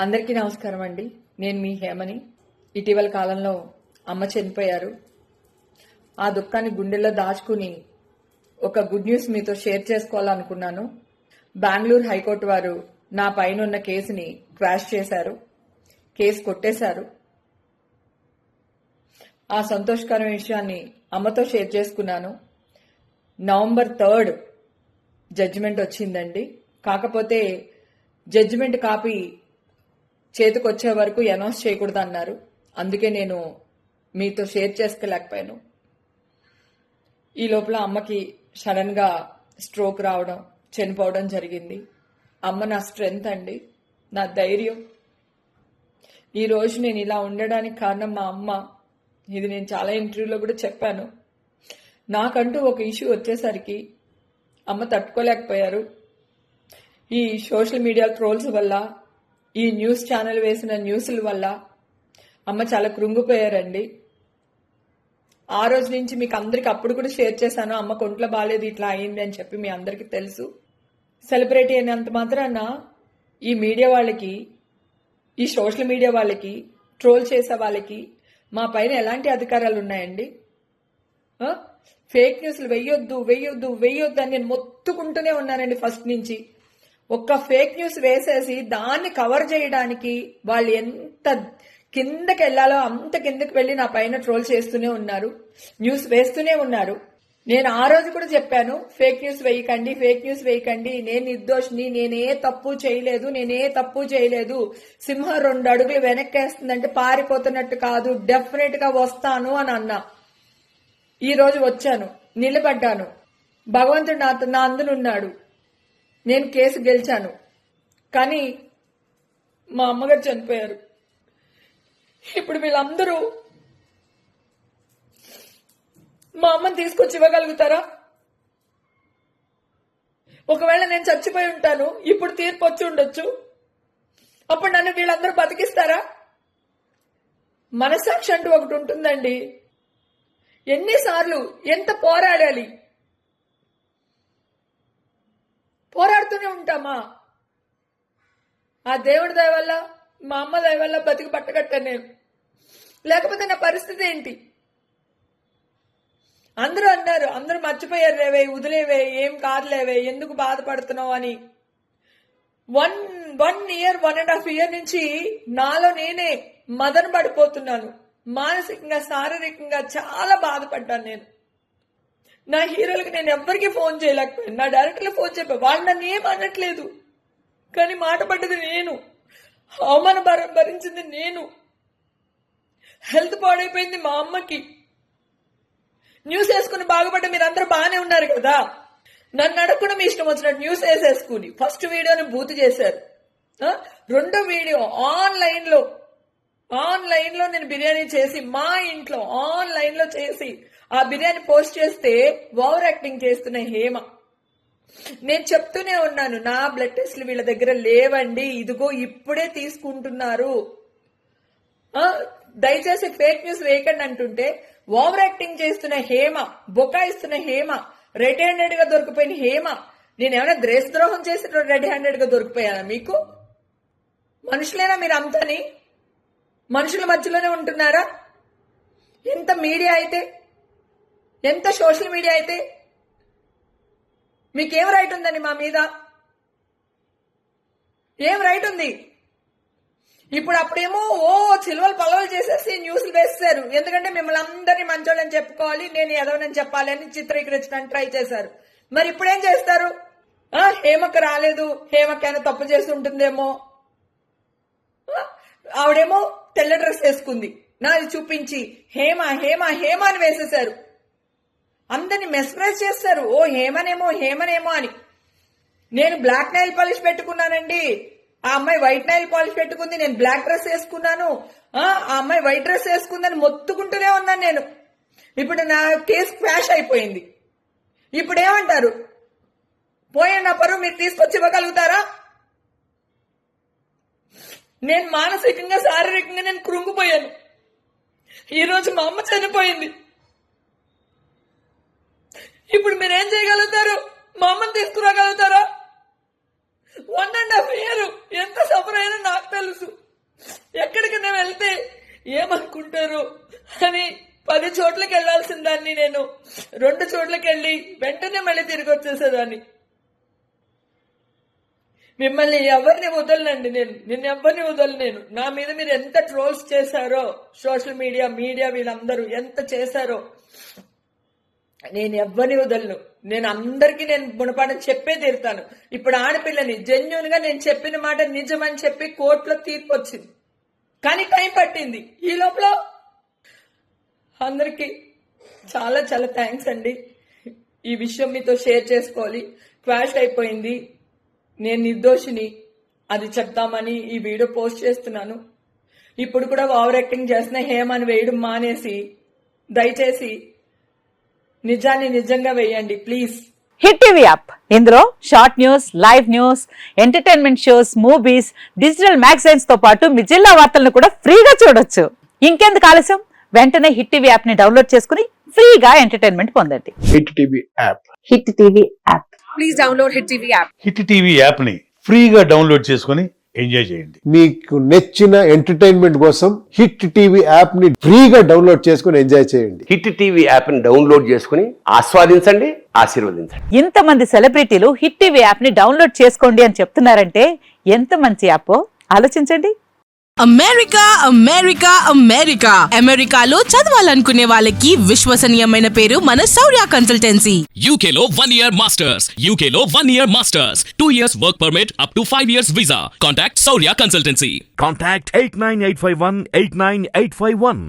అందరికీ నమస్కారం అండి. నేను మీ హేమని. ఇటీవల కాలంలో అమ్మ చనిపోయారు. ఆ దుఃఖాన్ని గుండెల్లో దాచుకుని ఒక గుడ్ న్యూస్ మీతో షేర్ చేసుకోవాలనుకున్నాను. బెంగళూరు హైకోర్టు వారు నా పైన ఉన్న కేసుని క్వాష్ చేశారు. కేసు కొట్టేశారు. ఆ సంతోషకరమైన విషయాన్ని అమ్మతో షేర్ చేసుకున్నాను. నవంబర్ 3 జడ్జిమెంట్ వచ్చిందండి. కాకపోతే జడ్జిమెంట్ కాపీ చేతికొచ్చే వరకు అనౌన్స్ చేయకూడదు అన్నారు. అందుకే నేను మీతో షేర్ చేసుకోలేకపోయాను. ఈ లోపల అమ్మకి సడన్ గా స్ట్రోక్ రావడం, చనిపోవడం జరిగింది. అమ్మ నా స్ట్రెంగ్త్ అండి, నా ధైర్యం. ఈ రోజు నేను ఇలా ఉండడానికి కారణం మా అమ్మ. ఇది నేను చాలా ఇంటర్వ్యూలో కూడా చెప్పాను. నాకంటూ ఒక ఇష్యూ వచ్చేసరికి అమ్మ తట్టుకోలేకపోయారు. ఈ సోషల్ మీడియా ట్రోల్స్ వల్ల, ఈ న్యూస్ ఛానల్ వేసిన న్యూస్ల వల్ల అమ్మ చాలా కృంగిపోయారండి. ఆ రోజు నుంచి మీకు అందరికి అప్పుడు కూడా షేర్ చేశాను, అమ్మ ఒంట్లో బాగాలేదు, ఇట్లా అయింది అని చెప్పి. మీ అందరికి తెలుసు. సెలబ్రిటీ అయినంత మాత్రాన ఈ మీడియా వాళ్ళకి, ఈ సోషల్ మీడియా వాళ్ళకి, ట్రోల్ చేసే వాళ్ళకి మా పైన ఎలాంటి అధికారాలు ఉన్నాయండి? ఫేక్ న్యూస్లు వెయ్యొద్దు అని నేను మొత్తుకుంటూనే ఉన్నానండి ఫస్ట్ నుంచి. ఒక్క ఫేక్ న్యూస్ వేసేసి దాన్ని కవర్ చేయడానికి వాళ్ళు ఎంత కిందకి వెళ్లాలో అంత కిందకి వెళ్లి నా పైన ట్రోల్ చేస్తూనే ఉన్నారు, న్యూస్ వేస్తూనే ఉన్నారు. నేను ఆ రోజు కూడా చెప్పాను, ఫేక్ న్యూస్ వేయకండి, నేను నిర్దోషిని, నేనే తప్పు చేయలేదు, సింహం 2 అడుగులు వెనక్కేస్తుందంటే పారిపోతున్నట్టు కాదు, డెఫినెట్ గా వస్తాను అని అన్నా. ఈ రోజు వచ్చాను, నిలబడ్డాను. భగవంతుడు నా అందునున్నాడు. నేను కేసు గెలిచాను. కానీ మా అమ్మగారు చనిపోయారు. ఇప్పుడు వీళ్ళందరూ మా అమ్మని తీసుకొచ్చి ఇవ్వగలుగుతారా? ఒకవేళ నేను చచ్చిపోయి ఉంటాను, ఇప్పుడు తీర్పు వచ్చి ఉండొచ్చు, అప్పుడు నన్ను వీళ్ళందరూ బతికిస్తారా? మనసాక్షి అంటూ ఒకటి ఉంటుందండి. ఎన్నిసార్లు ఎంత పోరాడాలి? పోరాడుతూనే ఉంటామా? ఆ దేవుడి దయ వల్ల, మా అమ్మ దయ వల్ల బతికి పట్టగట్టాను నేను. లేకపోతే నా పరిస్థితి ఏంటి? అందరూ అన్నారు, అందరూ మర్చిపోయారు, లేవే వదిలేవే, ఏం కాదులేవే, ఎందుకు బాధపడుతున్నావు అని. 1.5 year నుంచి నాలో నేనే మదన పడిపోతున్నాను. మానసికంగా, శారీరకంగా చాలా బాధపడ్డాను నేను. నా హీరోలకు నేను ఎవ్వరికి ఫోన్ చేయలేకపోయాను, నా డైరెక్టర్లు ఫోన్ చెప్పాను. వాళ్ళు నన్ను ఏం అనట్లేదు, కానీ మాట పడ్డది నేను, అవమాన భరించింది నేను. హెల్త్ పాడైపోయింది మా అమ్మకి. న్యూస్ వేసుకుని బాగుపడ్డ మీరందరూ బాగానే ఉన్నారు కదా. నన్ను అడగకుండా మీ ఇష్టం వచ్చినట్టు న్యూస్ వేసేసుకుని ఫస్ట్ వీడియోని బూత్ చేశారు. రెండో వీడియో ఆన్లైన్ లో నేను బిర్యానీ చేసి, మా ఇంట్లో ఆన్లైన్ లో చేసి ఆ బిర్యానీ పోస్ట్ చేస్తే ఓవర్ యాక్టింగ్ చేస్తున్న హేమ. నేను చెప్తూనే ఉన్నాను, నా బ్లడ్ టెస్ట్లు వీళ్ళ దగ్గర లేవండి, ఇదిగో ఇప్పుడే తీసుకుంటున్నారు, దయచేసి ఫేక్ న్యూస్ వేయకండి అంటుంటే ఓవర్ యాక్టింగ్ చేస్తున్న హేమ, బొకాయిస్తున్న హేమ, రెడ్ హ్యాండెడ్ గా దొరికిపోయిన హేమ. నేనేమైనా దేశద్రోహం చేసి రెడ్ హ్యాండెడ్ గా దొరికిపోయానా? మీకు మనుషులేనా మీరు అంతని? మనుషుల మధ్యలోనే ఉంటున్నారా? ఎంత మీడియా అయితే, ఎంత సోషల్ మీడియా అయితే మీకేం రైట్ ఉందండి మా మీద? ఏం రైట్ ఉంది? ఇప్పుడు అప్పుడేమో చిలువలు పలవలు చేసేసి న్యూస్లు వేస్తారు. ఎందుకంటే మిమ్మల్ని అందరినీ మంచోళ్ళని చెప్పుకోవాలి, నేను ఎదవనని చెప్పాలి అని చిత్రీకరించడానికి ట్రై చేశారు. మరి ఇప్పుడేం చేస్తారు? హేమకు రాలేదు, హేమకైనా తప్పు చేసి ఉంటుందేమో. ఆవిడేమో తెల్ల డ్రెస్ వేసుకుంది, నాది చూపించి హేమ అని వేసేశారు. అందరిని మెస్మరైజ్ చేస్తారు, హేమనేమో అని. నేను బ్లాక్ నైల్ పాలిష్ పెట్టుకున్నానండి, ఆ అమ్మాయి వైట్ నైల్ పాలిష్ పెట్టుకుంది, నేను బ్లాక్ డ్రెస్ వేసుకున్నాను, ఆ అమ్మాయి వైట్ డ్రెస్ వేసుకుందని మొత్తుకుంటూనే ఉన్నాను నేను. ఇప్పుడు నా కేసు క్వాష్ అయిపోయింది. ఇప్పుడు ఏమంటారు? పోయిన నా పరువు మీరు తీసుకొచ్చి ఇవ్వగలుగుతారా? నేను మానసికంగా, శారీరకంగా నేను కృంగిపోయాను. ఈరోజు మా అమ్మ చనిపోయింది. ఇప్పుడు మీరేం చేయగలుగుతారు? మా అమ్మని తీసుకురాగలుగుతారా? 1.5 years ఎంత సఫర్ అయినా నాకు తెలుసు. చోట్లకి వెళ్లాల్సిన దాన్ని నేను 2 చోట్లకి వెళ్ళి వెంటనే మళ్ళీ తిరిగి వచ్చేసేదాన్ని. మిమ్మల్ని ఎవరిని వదలనండి, నిన్ను ఎవరిని వదలను. నా మీద మీరు ఎంత ట్రోల్స్ చేశారో, సోషల్ మీడియా వీళ్ళందరూ ఎంత చేశారో, నేను ఎవరిని వదలను. నేను అందరికీ గుణపాఠం చెప్పే తీరుతాను. ఇప్పుడు ఆడపిల్లని జెన్యూన్ గా నేను చెప్పిన మాట నిజమని చెప్పి కోర్టులో తీర్పు వచ్చింది, కానీ టైం పట్టింది. ఈ లోపల అందరికీ చాలా చాలా థ్యాంక్స్ అండి. ఈ విషయం మీతో షేర్ చేసుకోవాలి. క్వాష్ అయిపోయింది, నేను నిర్దోషిని, అది చెప్తామని ఈ వీడియో పోస్ట్ చేస్తున్నాను. ఇప్పుడు కూడా ఓవర్ యాక్టింగ్ చేస్తున్న హేమని వేయడం మానేసి దయచేసి నిజాన్ని నిజంగా వేయండి ప్లీజ్. హిట్ టీవీ యాప్, ఇందులో short news, live news, entertainment shows, movies, digital magazines తో పాటు మీ జిల్లా వార్తలను కూడా ఫ్రీగా చూడొచ్చు. ఇంకెందుకు ఆలస్యం, వెంటనే హిట్ టీవీ యాప్ ని డౌన్లోడ్ చేసుకుని ఫ్రీగా ఎంటర్టైన్మెంట్ పొందండి. Hit TV app. Hit TV app. Please download hit TV app. Hit TV app ని ఫ్రీగా డౌన్లోడ్ చేసుకుని ఎంజాయ్ చేయండి. మీకు నచ్చిన ఎంటర్టైన్మెంట్ కోసం హిట్ టీవీ యాప్ ని ఫ్రీగా డౌన్లోడ్ చేసుకుని ఎంజాయ్ చేయండి. హిట్ టీవీ యాప్ ని డౌన్లోడ్ చేసుకుని ఆస్వాదించండి, ఆశీర్వదించండి. ఇంతమంది సెలబ్రిటీలు హిట్ టీవీ యాప్ ని డౌన్లోడ్ చేసుకోండి అని చెప్తున్నారంటే ఎంత మంచి యాప్ ఆలోచించండి. అమెరికా అమెరికా అమెరికా అమెరికాలో చదవాలనుకునే వాళ్ళకి విశ్వసనీయమైన పేరు మన శౌర్య కన్సల్టెన్సీ. UK లో 1 year masters. UK లో 1 year masters. 2 years work permit up to 5 years visa. Contact Saurya Consultancy. Contact 89851 89851.